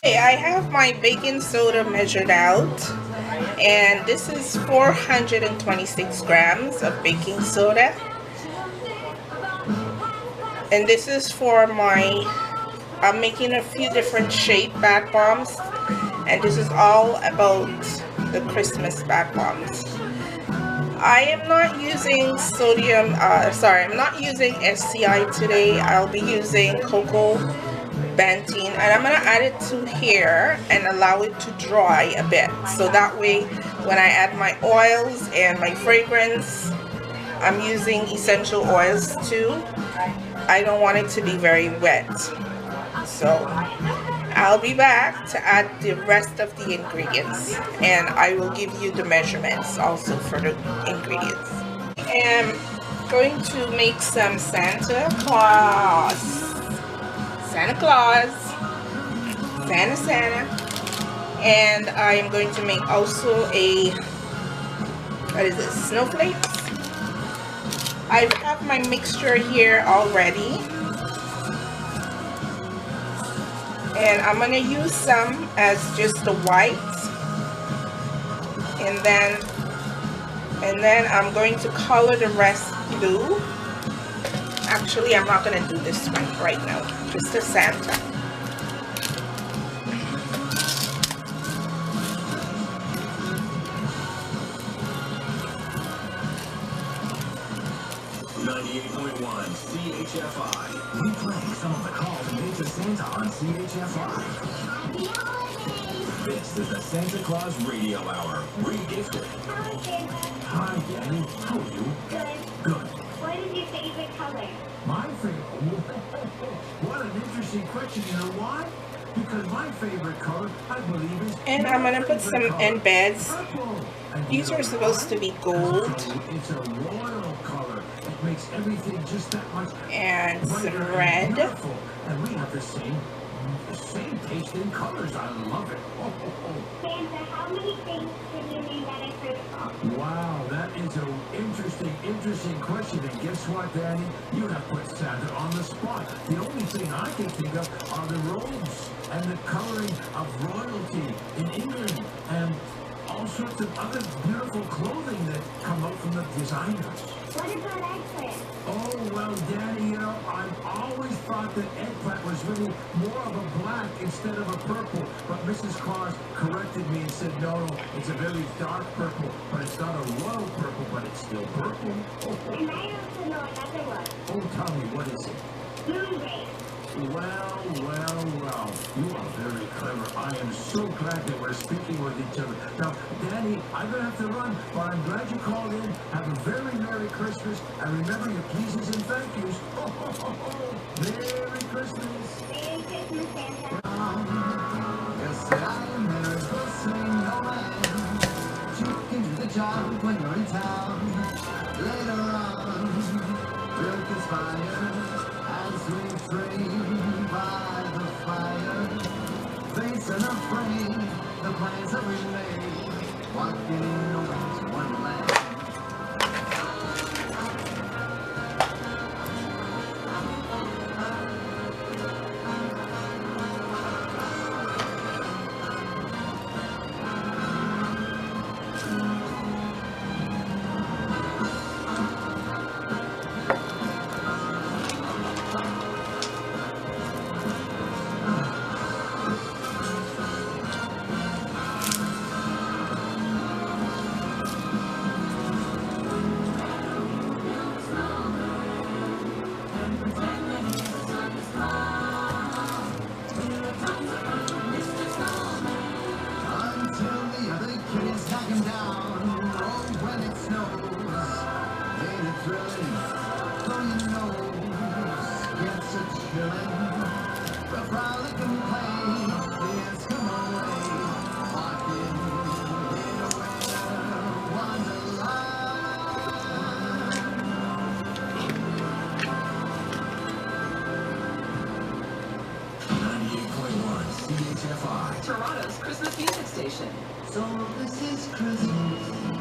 Okay, I have my baking soda measured out, and this is 426 grams of baking soda, and this is for I'm making a few different shape bath bombs, and this is all about the Christmas bath bombs. I am not using I'm not using SCI today. I'll be using cocoa Bantine, and I'm gonna add it to here and allow it to dry a bit, so that way when I add my oils and my fragrance, I'm using essential oils too. I don't want it to be very wet, so I'll be back to add the rest of the ingredients, and I will give you the measurements also for the ingredients. I am going to make some Santa Claus, Santa, and I am going to make also what is this, snowflakes. I have my mixture here already, and I'm going to use some as just the white, and then I'm going to color the rest blue. Actually, I'm not going to do this one right now, just a Santa. CHFI. Replaying some of the calls made to Santa on CHFI. This is the Santa Claus Radio Hour. Re-gifted. Hi, Danny. How are you? Good. What is your favorite color? My favorite? What an interesting question. You know why? Because my favorite color, I believe, is... And I'm going to put some embeds. These are supposed to be gold. It's a royal color. It makes everything just that much... And some red. And we have the same taste in colors. I love it. Santa, how many things can you name at a Christmas? Wow, that is an interesting question. And guess what, Danny? You have put Santa on the spot. The only thing I can think of are the robes and the coloring of royalty in England and all sorts of other beautiful clothing that come out from the designers. What about eggplant? Oh, well, Danny, you know, I've always thought that eggplant was really more of a black instead of a purple. But Mrs. Claus corrected me and said, no, it's a very dark purple. But it's not a royal purple, but it's still purple. And I also know another one. Oh, tell me, what is it? Blueberry. Well. You are very clever. I am so glad that we're speaking with each other. Now, Danny, I'm going to have to run, but I'm glad you called in. Have a very Merry Christmas, and remember your pleases and thank yous. Ho, ho, ho, ho. Merry Christmas. Merry Christmas, Santa. Yes, I'm Merry Christmas, no man. You can do the job when you're in town. Later on, we'll conspire as we dream by the fire. Face unafraid, the plans that we made, walking in a winter wonderland. CHFI, Toronto's Christmas music station. So this is Christmas.